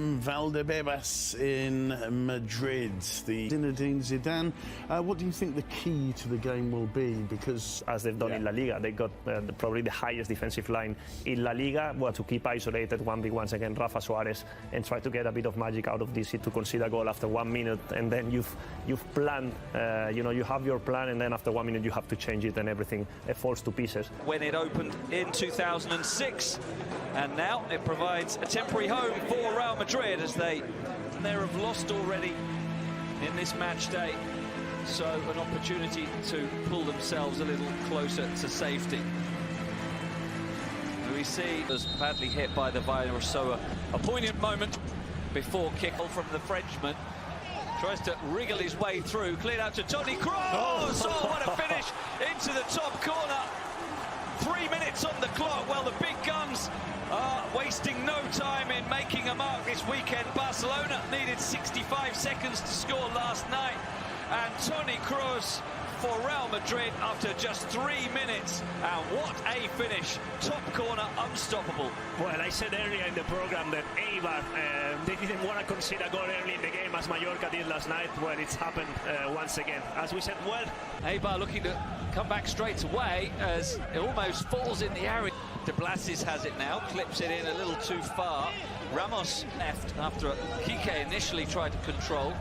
Valdebebas in Madrid, the Zinedine Zidane. What do you think the key to the game will be? Because as they've done in La Liga, they got probably the highest defensive line in La Liga. Well, to keep isolated 1v1s against Rafa Suarez and try to get a bit of magic out of this to concede a goal after 1 minute, and then you've planned, you have your plan, and then after 1 minute you have to change it, and everything falls to pieces. When it opened in 2006, and now it provides a temporary home for Real Madrid as they have lost already in this match day. So an opportunity to pull themselves a little closer to safety. We see was badly hit by the virus, so a poignant moment before kick-off from the Frenchman. Tries to wriggle his way through, cleared out to Toni Kroos. Oh, what a finish into the top corner. 3 minutes on the clock. Well, the big guns are wasting no time in making a mark this weekend. Barcelona needed 65 seconds to score last night, and Toni Kroos for Real Madrid after just 3 minutes. And what a finish. Top corner, unstoppable. Well, I said earlier in the program that Eibar, they didn't want to concede a goal early in the game as Mallorca did last night. Well, it's happened once again. As we said, well, Eibar looking to come back straight away as it almost falls in the area. De Blasis has it now, clips it in a little too far. Ramos left after Kike initially tried to control.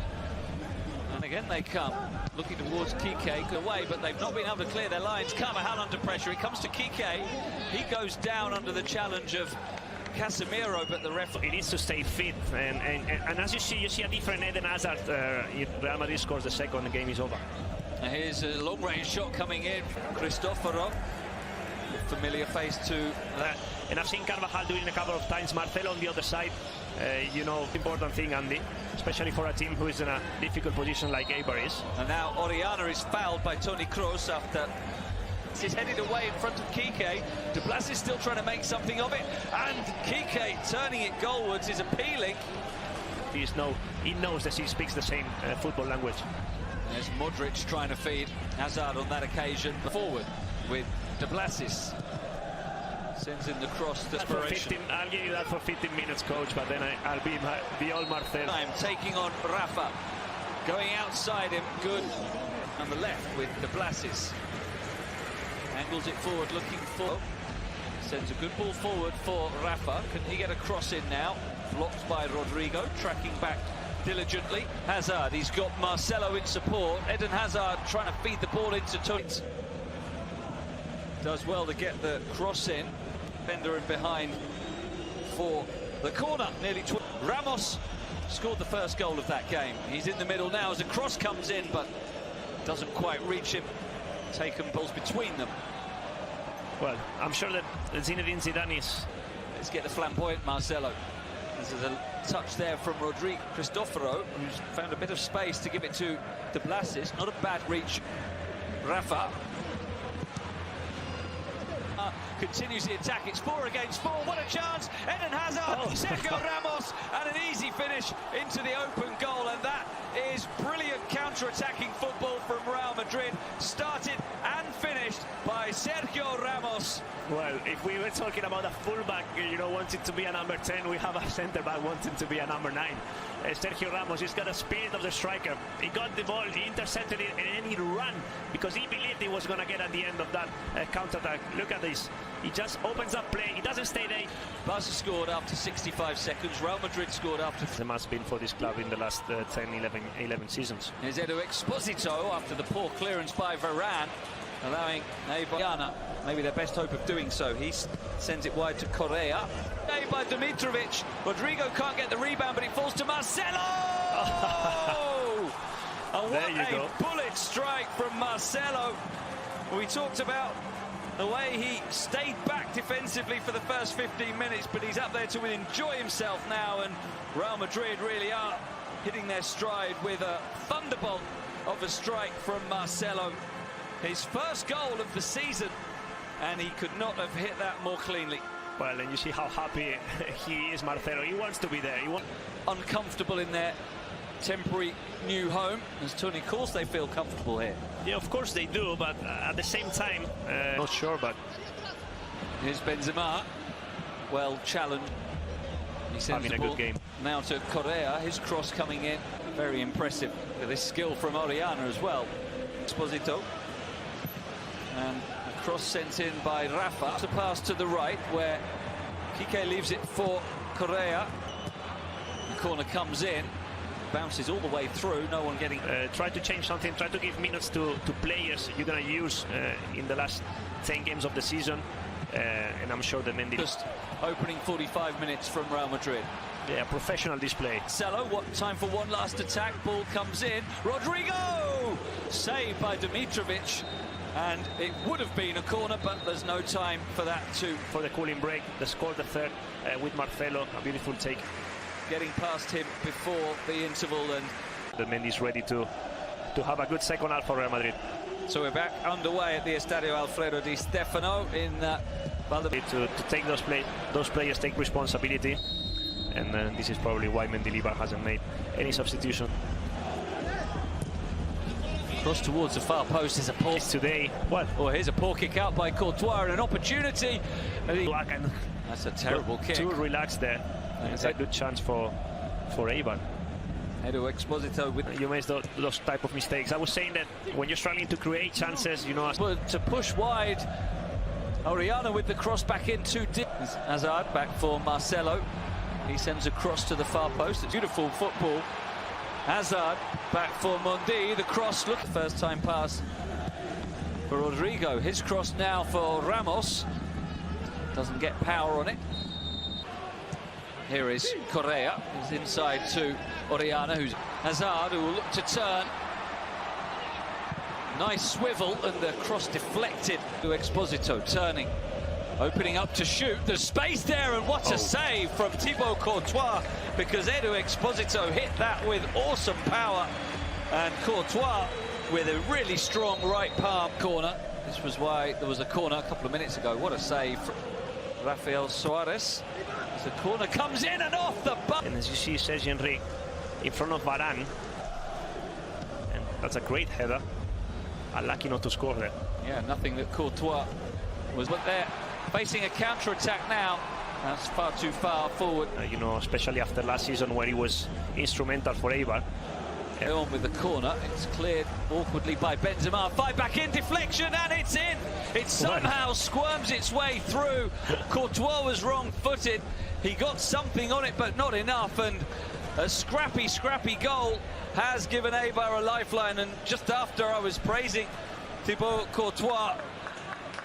And again they come, looking towards Kike, away, but they've not been able to clear their lines. Carvajal under pressure, it comes to Kike. He goes down under the challenge of Casemiro, but the referee needs to stay fit. And as you see a different Eden Hazard. Real Madrid scores the second, the game is over. Here's a long-range shot coming in. Cristoforo, familiar face to that. And I've seen Carvajal doing it a couple of times. Marcelo on the other side. Important thing, Andy, especially for a team who is in a difficult position like Eibar is. And now Oriana is fouled by Toni Kroos after he's headed away in front of Kike. De Blasis is still trying to make something of it, and Kike turning it goalwards is appealing. He knows that he speaks the same football language. There's Modric trying to feed Hazard on that occasion. Forward with De Blasis. Sends in the cross desperation. I'll give you that for 15 minutes, coach, but then I'll be the old Marcel. I'm taking on Rafa. Going outside him, good. On the left with De Blasis. Angles it forward, looking for. Sends a good ball forward for Rafa. Can he get a cross in now? Blocked by Rodrigo, tracking back diligently. Hazard, he's got Marcelo in support. Eden Hazard trying to feed the ball into Toni. Does well to get the cross in. Fender in behind for the corner. Nearly Ramos scored the first goal of that game. He's in the middle now as the cross comes in, but doesn't quite reach him. Taken balls between them. Well, I'm sure that Zinedine Zidane is. Let's get the flamboyant Marcelo. There's a touch there from Rodrigo Cristoforo, who's found a bit of space to give it to De Blasis. Not a bad reach. Rafa continues the attack. It's 4 against 4. What a chance! Eden Hazard, Sergio Ramos, and an easy finish into the open goal. And that is brilliant counter-attacking football from Real Madrid. Started and finished by Sergio Ramos. Well, if we were talking about a fullback, wanting to be a number 10, we have a centre-back wanting to be a number 9. Sergio Ramos, he's got the spirit of the striker. He got the ball, he intercepted it, and then he ran because he believed he was going to get at the end of that counter-attack. Look at this. He just opens up play. He doesn't stay there. Barca scored after 65 seconds. Real Madrid scored after... There must have been for this club in the last 10, 11 seasons. Here's Edu Exposito after the poor clearance by Varane, allowing Eibar, maybe their best hope of doing so. He sends it wide to Correa. By Dimitrovic. Rodrigo can't get the rebound, but it falls to Marcelo! And what a bullet strike from Marcelo. We talked about the way he stayed back defensively for the first 15 minutes, but he's up there to enjoy himself now, and Real Madrid really are hitting their stride with a thunderbolt of a strike from Marcelo. His first goal of the season, and he could not have hit that more cleanly. Well, and you see how happy he is, Marcelo. He wants to be there. Uncomfortable in their temporary new home. As Toni calls, they feel comfortable here. Yeah, of course they do, but at the same time, not sure, but... Here's Benzema. Well challenged. He sends having the a ball good game. now to Correa. His cross coming in, very impressive. With this skill from Oriana as well. Exposito. And a cross sent in by Rafa. To pass to the right, where Kike leaves it for Correa. The corner comes in, bounces all the way through. No one getting. Try to change something. Try to give minutes to players you're gonna use in the last 10 games of the season. And I'm sure that Mendy. Just opening 45 minutes from Real Madrid. Yeah, professional display. Cello, what time for one last attack? Ball comes in. Rodrigo! Saved by Dimitrovic. And it would have been a corner, but there's no time for that too. For the cooling break, they scored the third with Marcelo. A beautiful take. Getting past him before the interval, and The Mendy's ready to have a good second half for Real Madrid. so we're back underway at the Estadio Alfredo Di Stefano in Valladolid. To take those players take responsibility, and this is probably why Mendilibar hasn't made any substitution. Cross towards the far post is a poor. Today, what? Oh, here's a poor kick out by Courtois and an opportunity. That's a terrible kick. Too relaxed there. It's a good chance for Eibar. Edu Exposito with You make those type of mistakes. I was saying that when you're struggling to create chances, you know. but to push wide. Oriana with the cross back in too deep. Hazard back for Marcelo. He sends a cross to the far post. It's beautiful football. Hazard back for Mondi. The cross, look, first time pass for Rodrigo. His cross now for Ramos. Doesn't get power on it. Here is Correa. He's inside to Oriana, who's Hazard, who will look to turn. Nice swivel, and the cross deflected to Exposito, turning, opening up to shoot. There's space there, and what a save from Thibaut Courtois, because Edu Exposito hit that with awesome power, and Courtois with a really strong right palm corner. This was why there was a corner a couple of minutes ago. What a save from Rafael Suarez. As the corner comes in and off the bar. And as you see, Sergi Enrique in front of Varane, and that's a great header. Unlucky not to score there. Yeah, nothing that Courtois was. But they're facing a counter-attack now. That's far too far forward. You know, especially after last season where he was instrumental for Eibar. On with the corner. It's cleared awkwardly by Benzema. Fight back in, deflection, and it's in. It somehow squirms its way through. Courtois was wrong-footed. He got something on it, but not enough. And a scrappy goal has given Eibar a lifeline. And just after I was praising Thibaut Courtois,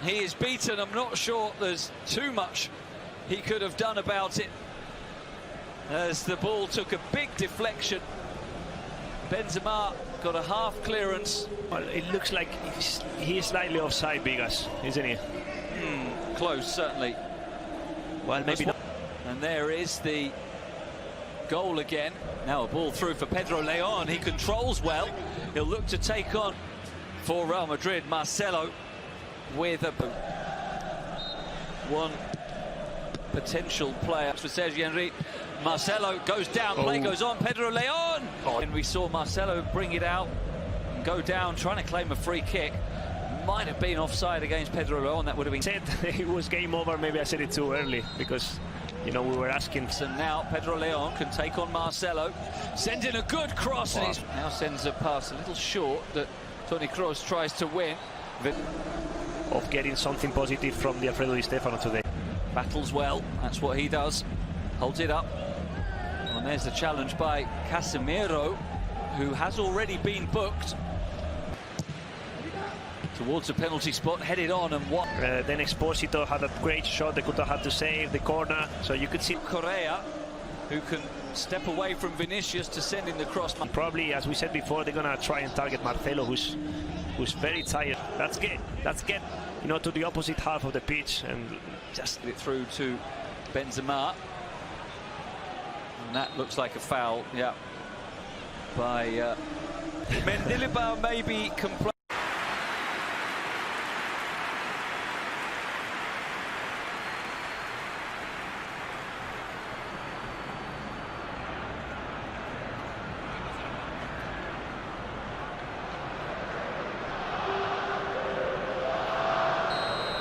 he is beaten. I'm not sure there's too much he could have done about it, as the ball took a big deflection. Benzema got a half clearance. Well, it looks like he's slightly offside, Vigas, isn't he? Close, certainly. Well, maybe not. And there is the goal again. Now a ball through for Pedro Leon. He controls well. He'll look to take on for Real Madrid. Marcelo with a one potential player for Sergi Enrique. Marcelo goes down, play goes on, Pedro Leon! And we saw Marcelo bring it out and go down, trying to claim a free kick. Might have been offside against Pedro Leon, that would have been... Said it was game over, maybe I said it too early, because, you know, we were asking... And now Pedro Leon can take on Marcelo, sends in a good cross, and he now sends a pass a little short that Toni Kroos tries to win. Of getting something positive from the Alfredo Di Stefano today. Battles well, that's what he does, holds it up. And there's the challenge by Casemiro, who has already been booked. Towards the penalty spot, headed on, and what? Then Exposito had a great shot they could have had to save, the corner, so you could see... Correa, who can step away from Vinicius to send in the cross. Probably, as we said before, they're going to try and target Marcelo, who's very tired. Let's get, you know, to the opposite half of the pitch and just... Get it through to Benzema. And that looks like a foul, yeah, by Mendilibar maybe complaining.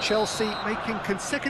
Chelsea making consecutive